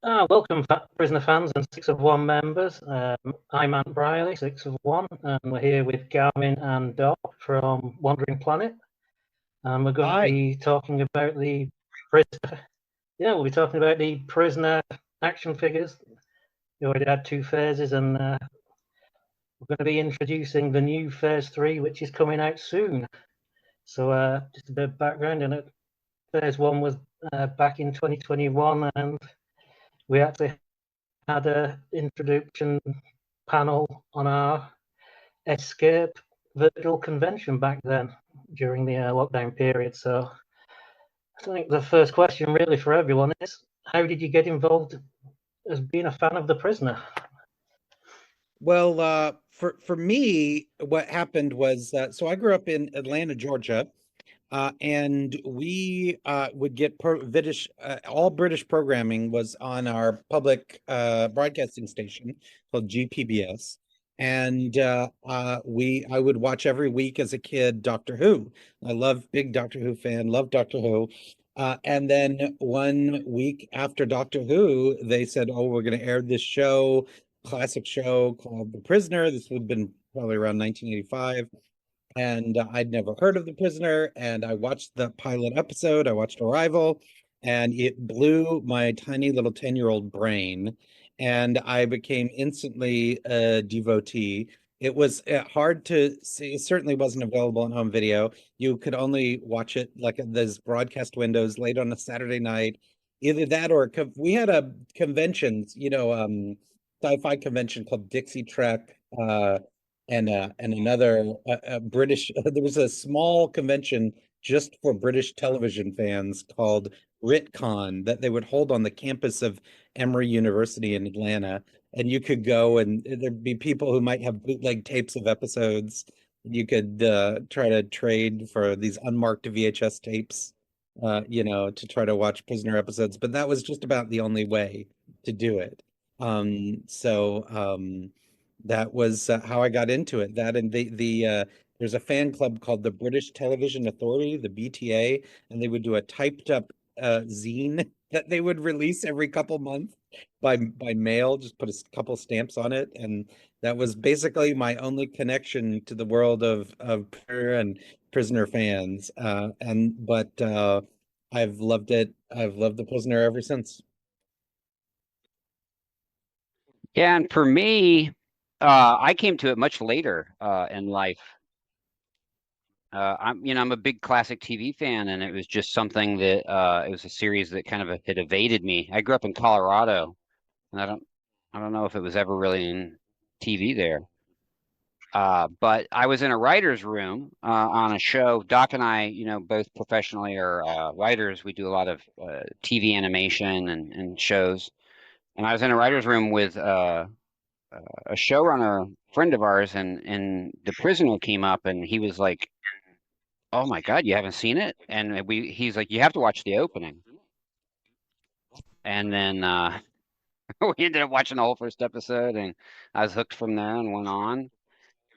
Welcome, Prisoner fans and 6 of 1 members. I'm Ant Brierley, 6 of 1, and we're here with Gavin and Doc from Wandering Planet. And we're going to be talking about the prisoner. Yeah, we'll be talking about the prisoner action figures. We already had 2 phases, and we're going to be introducing the new phase 3, which is coming out soon. So, just a bit of background. And phase 1 was back in 2021, and we actually had an introduction panel on our Escape virtual convention back then during the lockdown period. So I think the first question really for everyone is, how did you get involved as being a fan of The Prisoner? Well, for me, what happened was so I grew up in Atlanta, Georgia, and we would get British, all British programming was on our public broadcasting station called GPBS. And I would watch every week as a kid Doctor Who. I love big Doctor Who fan, love Doctor Who. And then one week after Doctor Who, they said, "Oh, we're going to air this show, classic show called The Prisoner." This would have been probably around 1985. And I'd never heard of The Prisoner. And I watched the pilot episode. I watched Arrival, and it blew my tiny little 10-year-old brain. And I became instantly a devotee. It was hard to see. It certainly wasn't available on home video. You could only watch it like at those broadcast windows late on a Saturday night. Either that or we had a convention, sci-fi convention called Dixie Trek. And another British. There was a small convention just for British television fans called RitCon that they would hold on the campus of Emory University in Atlanta, and you could go, and there'd be people who might have bootleg tapes of episodes. You could try to trade for these unmarked VHS tapes, to try to watch Prisoner episodes. But that was just about the only way to do it. That was how I got into it. That and there's a fan club called the British Television Authority, the BTA, and they would do a typed up zine that they would release every couple months by mail, just put a couple stamps on it. And that was basically my only connection to the world of Prisoner and Prisoner fans. I've loved it. I've loved The Prisoner ever since. Yeah, and for me, I came to it much later in life. I'm a big classic TV fan, and it was just something that it was a series that kind of had evaded me. I grew up in Colorado, and I don't know if it was ever really in TV there. But I was in a writer's room on a show. Doc and I, both professionally are writers. We do a lot of TV animation and shows. And I was in a writer's room with a showrunner friend of ours, and The Prisoner came up, and he was like, "Oh my God, you haven't seen it?" And he's like, "You have to watch the opening." And then we ended up watching the whole first episode, and I was hooked from there and went on.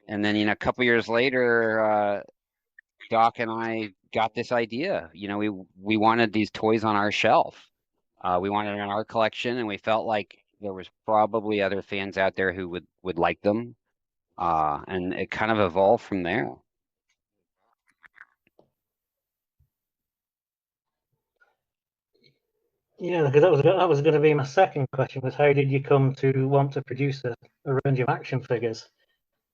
And then, a couple years later, Doc and I got this idea. We wanted these toys on our shelf. We wanted it in our collection, and we felt like there was probably other fans out there who would like them. And it kind of evolved from there. Yeah, because that was going to be my second question, was how did you come to want to produce a range of action figures?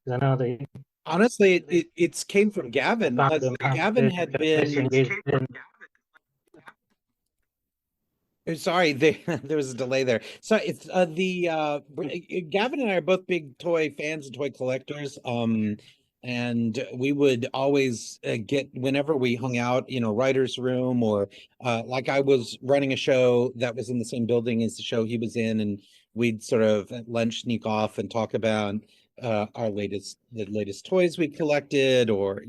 Because I know that Honestly, it came from Gavin. Gavin had been. Sorry, there was a delay there. So it's Gavin and I are both big toy fans and toy collectors. And we would always get, whenever we hung out, writer's room, or like I was running a show that was in the same building as the show he was in, and we'd sort of at lunch sneak off and talk about the latest toys we collected, or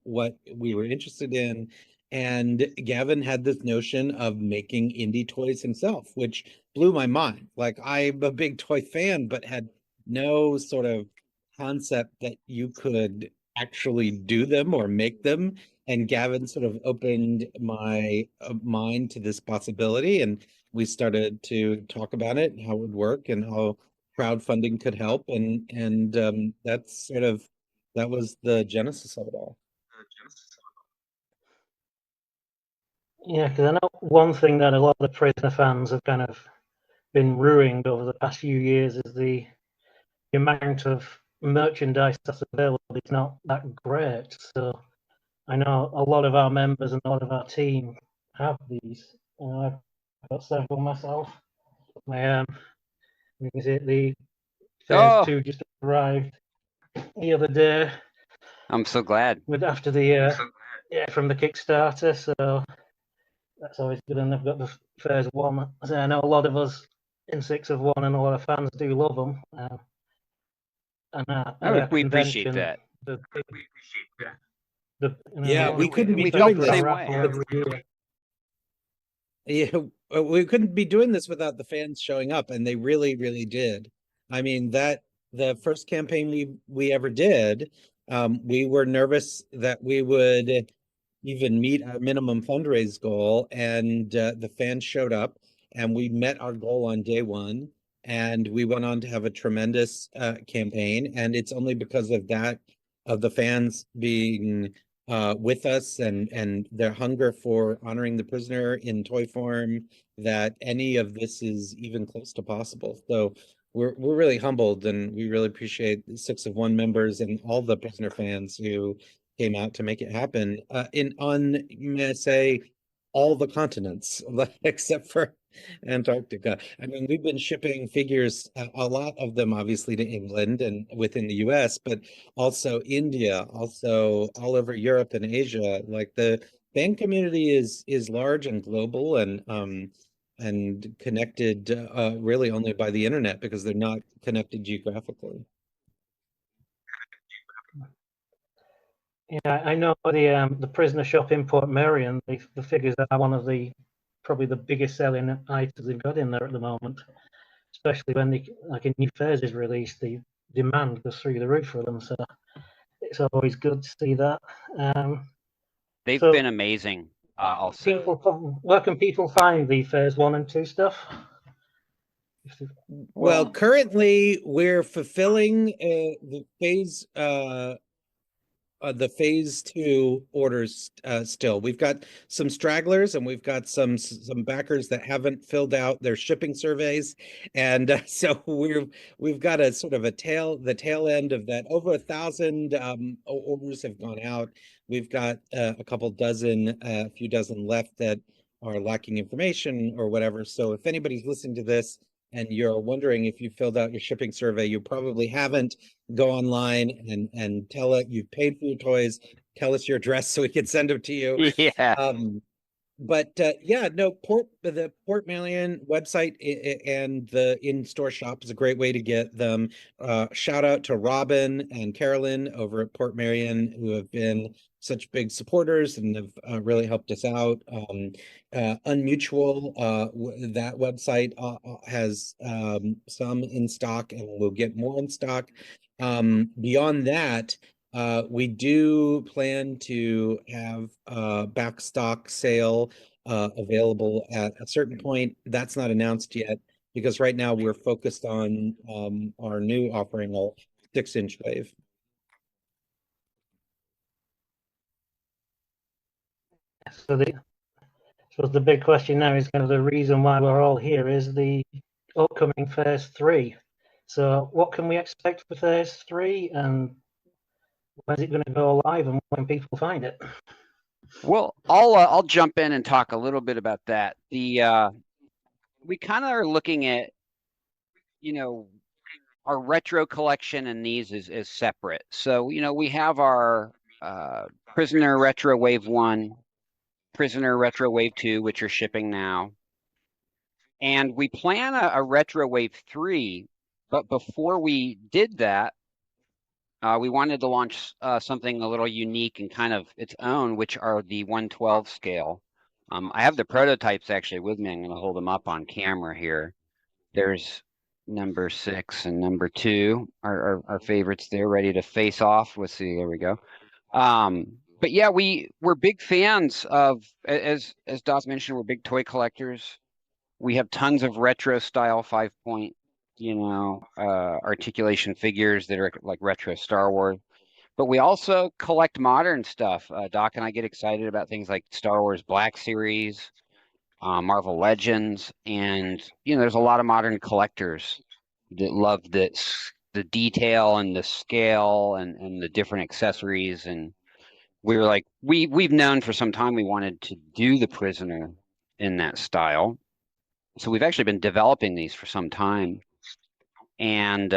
what we were interested in. And Gavin had this notion of making indie toys himself, which blew my mind. Like, I'm a big toy fan, but had no sort of concept that you could actually do them or make them. and Gavin sort of opened my mind to this possibility, and we started to talk about it, how it would work, and how crowdfunding could help, and that was the genesis of it all. Yeah, because I know one thing that a lot of the Prisoner fans have kind of been ruined over the past few years is the amount of merchandise that's available is not that great. So I know a lot of our members and a lot of our team have these. I've got several myself. You can see the phase 2 just arrived the other day. I'm so glad. After the from the Kickstarter, so that's always good. And they've got the phase 1. So I know a lot of us in 6 of 1 and a lot of fans do love them. We appreciate that. We couldn't be doing this. Yeah, we couldn't be doing this without the fans showing up, and they really, really did. I mean, the first campaign we ever did, we were nervous that we would even meet our minimum fundraise goal, and the fans showed up, and we met our goal on day 1, and we went on to have a tremendous campaign, and it's only because of that, of the fans being with us and their hunger for honoring the prisoner in toy form, that any of this is even close to possible. So we're really humbled, and we really appreciate the 6 of 1 members and all the prisoner fans who came out to make it happen may I say, all the continents except for Antarctica. I mean, we've been shipping figures, a lot of them obviously to England and within the US, but also India, also all over Europe and Asia. Like, the fan community is large and global, and connected really only by the internet, because they're not connected geographically. Yeah, I know the prisoner shop in Port Merion, the figures are one of the probably the biggest selling items they've got in there at the moment. Especially when a new phase is released, the demand goes through the roof for them. So it's always good to see that. They've been amazing. Where can people find the phase 1 and 2 stuff? Well, currently we're fulfilling the phase 2 orders still. We've got some stragglers, and we've got some backers that haven't filled out their shipping surveys, and so we've got a sort of the tail end of that. Over 1,000 orders have gone out. We've got a few dozen left that are lacking information or whatever. So if anybody's listening to this and you're wondering if you filled out your shipping survey, you probably haven't. Go online and tell it you've paid for your toys. Tell us your address so we can send them to you. Yeah. The Port Merion website and the in-store shop is a great way to get them. Shout out to Robin and Carolyn over at Port Merion, who have been such big supporters and have really helped us out. Unmutual, that website has some in stock, and we'll get more in stock. Beyond that, we do plan to have a backstock sale available at a certain point. That's not announced yet, because right now we're focused on our new offering, a 6-inch wave. So the big question now is kind of the reason why we're all here is the upcoming phase 3. So what can we expect for phase 3, and when's it going to go live, and when people find it? Well, I'll jump in and talk a little bit about that. We kind of are looking at, our retro collection and these is separate. So, we have our Prisoner Retro Wave 1, Prisoner Retro Wave 2, which are shipping now. And we plan a Retro Wave 3, but before we did that, we wanted to launch something a little unique and kind of its own, which are the 1/12 scale. I have the prototypes actually with me. I'm going to hold them up on camera here. There's number 6 and number 2, our favorites there, ready to face off. Let's see, there we go. But yeah, we're big fans of, as Doc mentioned, we're big toy collectors. We have tons of retro style 5-point, articulation figures that are like retro Star Wars. But we also collect modern stuff. Doc and I get excited about things like Star Wars Black Series, Marvel Legends, and there's a lot of modern collectors that love the detail and the scale and the different accessories. And we were like, we've known for some time we wanted to do the Prisoner in that style. So we've actually been developing these for some time. And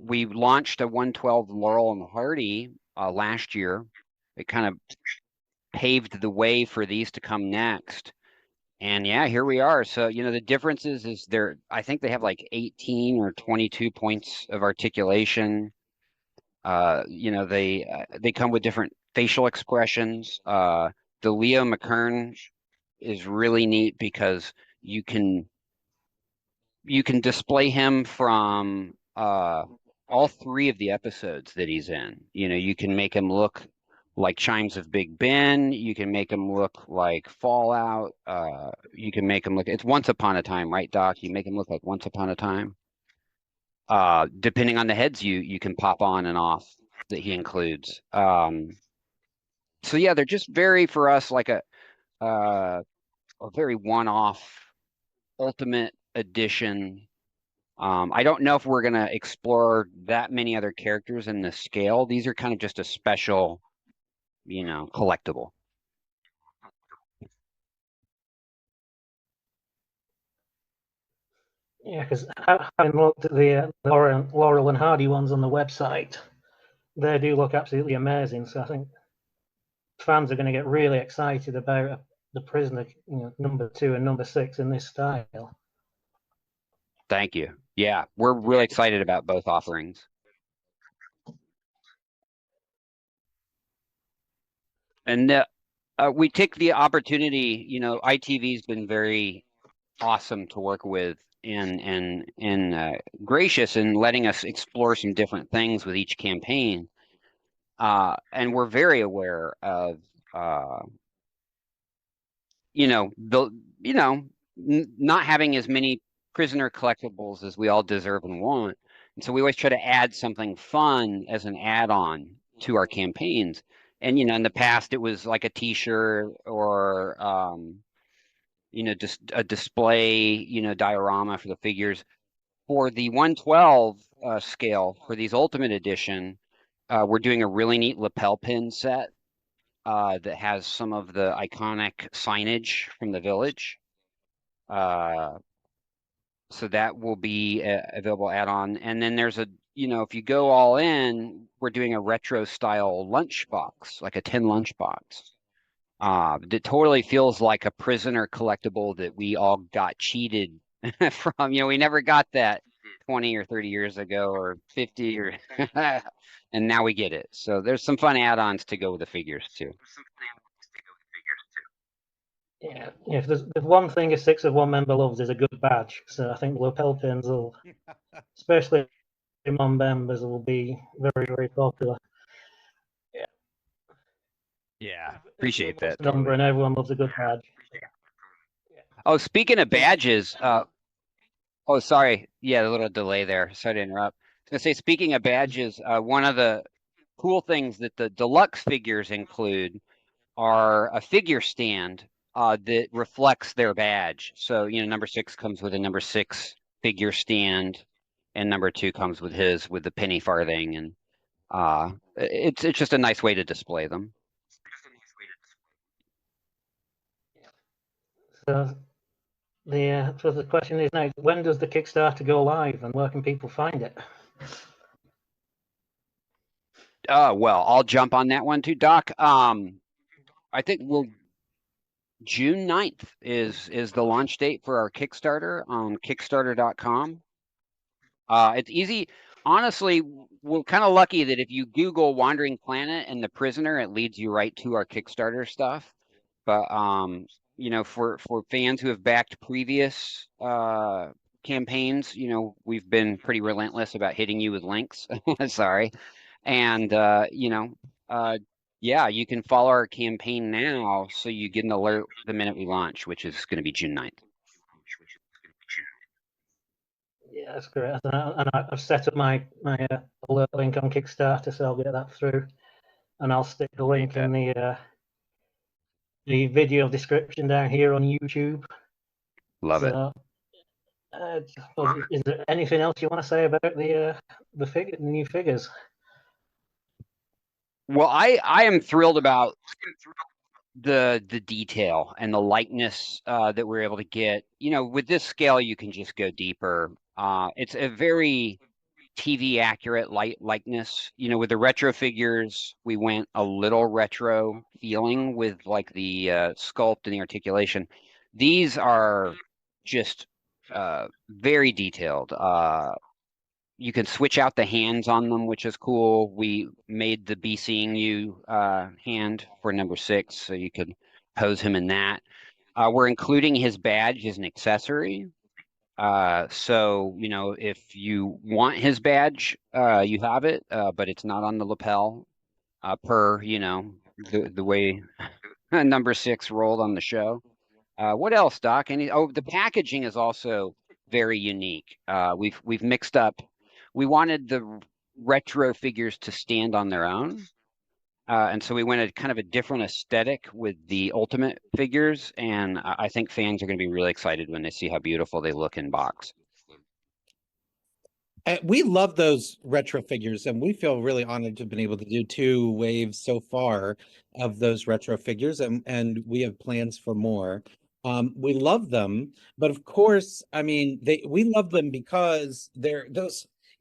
we launched a 112 Laurel and Hardy last year. It kind of paved the way for these to come next. And yeah, here we are. So, the difference is I think they have like 18 or 22 points of articulation. They come with different facial expressions. The Leo McKern is really neat because you can display him from all 3 of the episodes that he's in. You can make him look like Chimes of Big Ben. You can make him look like Fallout. You can make him look. It's Once Upon a Time, right, Doc? You make him look like Once Upon a Time. Depending on the heads you can pop on and off that he includes. So yeah, they're just very for us like a very one-off Ultimate Edition. I don't know if we're going to explore that many other characters in the scale. These are kind of just a special, collectible. Yeah, because having looked at the Laurel and Hardy ones on the website, they do look absolutely amazing. So I think fans are going to get really excited about the Prisoner, number 2 and number 6 in this style. Thank you. Yeah, we're really excited about both offerings. And we take the opportunity, ITV's been very awesome to work with and gracious in letting us explore some different things with each campaign. And we're very aware of not having as many Prisoner collectibles as we all deserve and want. And so we always try to add something fun as an add-on to our campaigns. And in the past it was like a t-shirt or just a display, diorama for the figures. For the 112 scale, for these Ultimate Edition, we're doing a really neat lapel pin set that has some of the iconic signage from the village. So that will be available add-on. And then there's if you go all in, we're doing a retro style lunchbox, like a tin lunchbox. That totally feels like a Prisoner collectible that we all got cheated from. We never got that 20 or 30 years ago or 50 or and now we get it. So there's some fun add-ons to go with the figures too. Yeah, if there's one thing a 6 of 1 member loves is a good badge. So I think lapel pins will, especially among members, will be very, very popular. Yeah, appreciate that. Number and everyone loves a good badge. Oh, speaking of badges, oh, sorry. Yeah, a little delay there. Sorry to interrupt. I was gonna say, speaking of badges, one of the cool things that the deluxe figures include are a figure stand that reflects their badge. So, number 6 comes with a number 6 figure stand, and number 2 comes with his with the penny farthing, and it's just a nice way to display them. So the question is now, when does the Kickstarter go live, and where can people find it? Well, I'll jump on that one too, Doc. I think June 9th is the launch date for our Kickstarter on Kickstarter.com. It's easy. Honestly, we're kind of lucky that if you Google Wandering Planet and the Prisoner, it leads you right to our Kickstarter stuff. But for fans who have backed previous campaigns, we've been pretty relentless about hitting you with links. Sorry. And yeah, you can follow our campaign now, so you get an alert the minute we launch, which is going to be June 9th. Yeah, that's great. I've set up my alert link on Kickstarter, so I'll get that through, and I'll stick the link in the video description down here on YouTube. Love it. Is there anything else you want to say about the new figures? Well, I am thrilled about the detail and the likeness that we're able to get. With this scale, you can just go deeper. It's a very TV accurate likeness. With the retro figures, we went a little retro feeling with like the sculpt and the articulation. These are just very detailed. You can switch out the hands on them, which is cool. We made the Be Seeing You hand for number 6, so you could pose him in that. We're including his badge as an accessory. So, if you want his badge, you have it, but it's not on the lapel, per, the way number 6 rolled on the show. What else, Doc? The packaging is also very unique. We've mixed up. We wanted the retro figures to stand on their own. And so we went a kind of a different aesthetic with the Ultimate figures, and I think fans are going to be really excited when they see how beautiful they look in box. We love those retro figures, and we feel really honored to have been able to do 2 waves so far of those retro figures, and we have plans for more. We love them, but of course, I mean, we love them because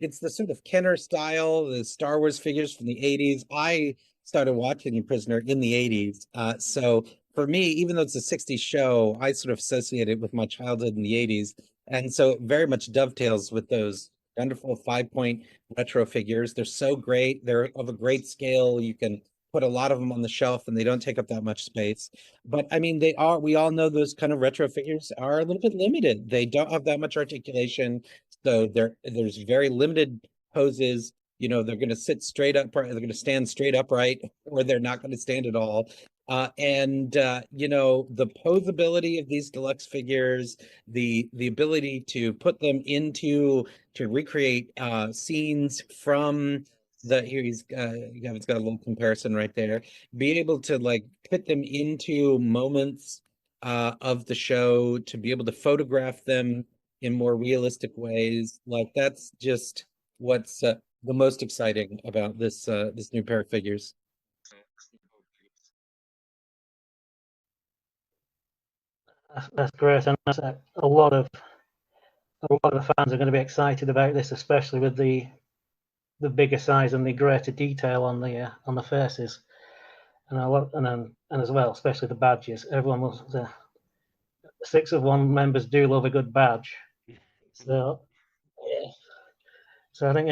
it's the sort of Kenner style, the Star Wars figures from the 80s. I started watching Prisoner in the 80s. So for me, even though it's a 60s show, I sort of associate it with my childhood in the 80s. And so it very much dovetails with those wonderful 5-point retro figures. They're so great. They're of a great scale. You can put a lot of them on the shelf and they don't take up that much space. But I mean, we all know those kind of retro figures are a little bit limited. They don't have that much articulation. So there's very limited poses. They're going to sit straight up, they're going to stand straight upright, or they're not going to stand at all. The posability of these deluxe figures, the ability to put them to recreate scenes from Gavin's got a little comparison right there. Be able to like put them into moments of the show, to be able to photograph them in more realistic ways. Like that's just what's the most exciting about this new pair of figures. That's great, and a lot of the fans are going to be excited about this, especially with the bigger size and the greater detail on the faces, and as well, especially the badges. Everyone loves the 6 of 1 members do love a good badge. So yeah. So I think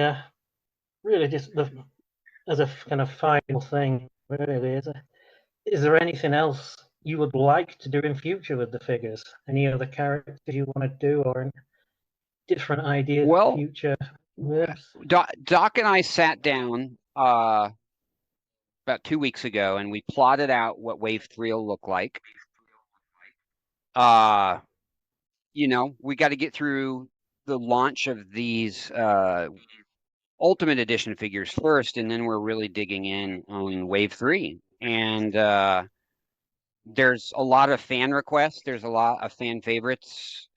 really just as a kind of final thing, really, is there anything else you would like to do in future with the figures? Any other characters you want to do, or different ideas for future? Doc and I sat down about 2 weeks ago, and we plotted out what Wave 3 will look like. We got to get through the launch of these Ultimate Edition figures first, and then we're really digging in on Wave 3. And there's a lot of fan requests. There's a lot of fan favorites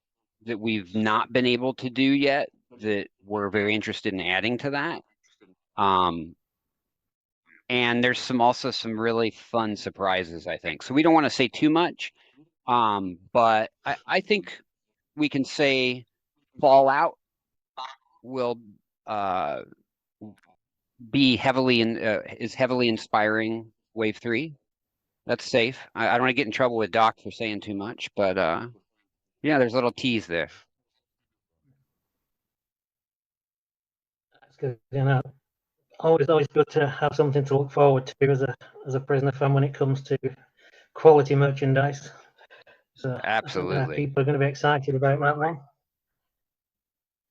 that we've not been able to do yet that we're very interested in adding to that. And there's also some really fun surprises, I think. So we don't want to say too much, but I think we can say Fallout will be is heavily inspiring Wave 3. That's safe. I don't want to get in trouble with Doc for saying too much, but yeah, there's a little tease there. That's good. Always good to have something to look forward to as a Prisoner fan when it comes to quality merchandise. So absolutely, people are going to be excited about that one.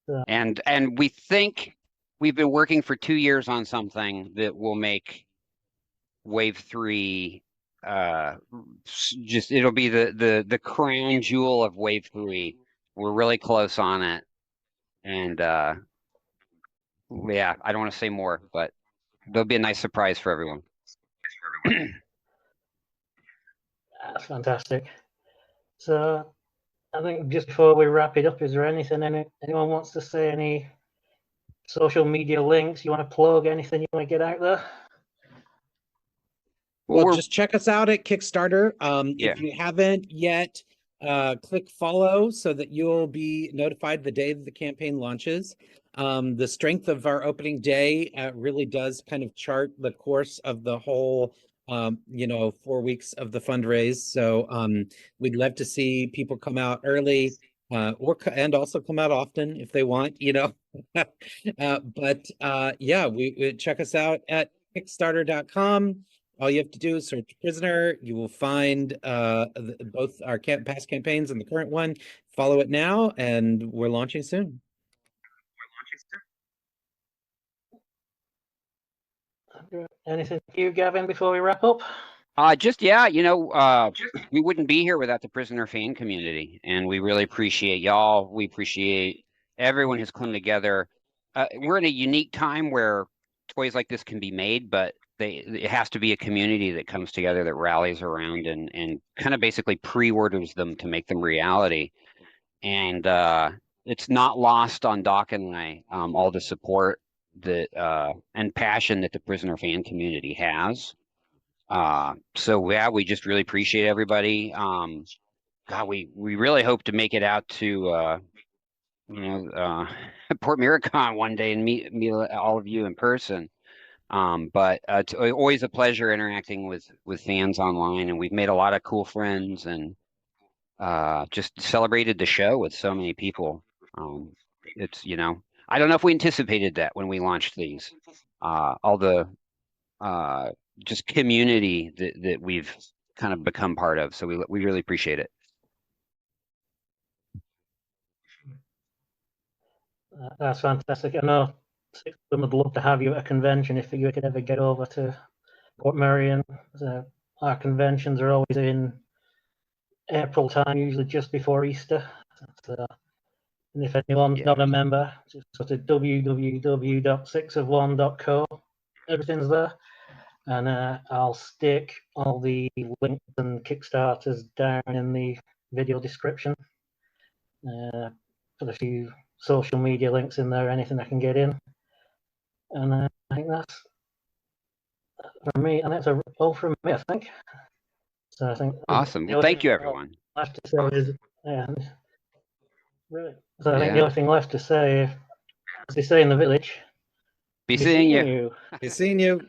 So. And we think we've been working for 2 years on something that will make Wave 3, just it'll be the crown jewel of Wave 3. We're really close on it, and yeah, I don't want to say more, but there'll be a nice surprise for everyone. That's fantastic. So I think just before we wrap it up, is there anything anyone wants to say? Any social media links you want to plug? Anything you want to get out there? Well, just check us out at Kickstarter. Yeah. If you haven't yet, click follow so that you'll be notified the day that the campaign launches. The strength of our opening day really does kind of chart the course of the whole 4 weeks of the fundraise. So we'd love to see people come out early and also come out often if they want, but yeah, we check us out at kickstarter.com. All you have to do is search Prisoner. You will find both our past campaigns and the current one. Follow it now, and we're launching soon. Anything for you, Gavin, before we wrap up? We wouldn't be here without the Prisoner fan community, and we really appreciate y'all. We appreciate everyone who's come together. We're in a unique time where toys like this can be made, but it has to be a community that comes together, that rallies around and kind of basically pre-orders them to make them reality. And it's not lost on Doc and I, all the support that and passion that the Prisoner fan community has. So yeah, we just really appreciate everybody. God, we really hope to make it out to Port Miracon one day and meet all of you in person. But it's always a pleasure interacting with fans online, and we've made a lot of cool friends and just celebrated the show with so many people. It's I don't know if we anticipated that when we launched these. All the just community that we've kind of become part of. So we really appreciate it. That's fantastic. I know Six of them would love to have you at a convention if you could ever get over to Port Merion. Our conventions are always in April time, usually just before Easter. And if anyone's not a member, just go to www.sixof1.co. Everything's there. And I'll stick all the links and Kickstarters down in the video description. Put a few social media links in there, anything I can get in. And I think that's from me, and that's all from me, I think. So I think awesome. Well, thank you, everyone. Left to say is, right. So I think the only thing left to say, as they say in the village, be seeing you. Be seeing you.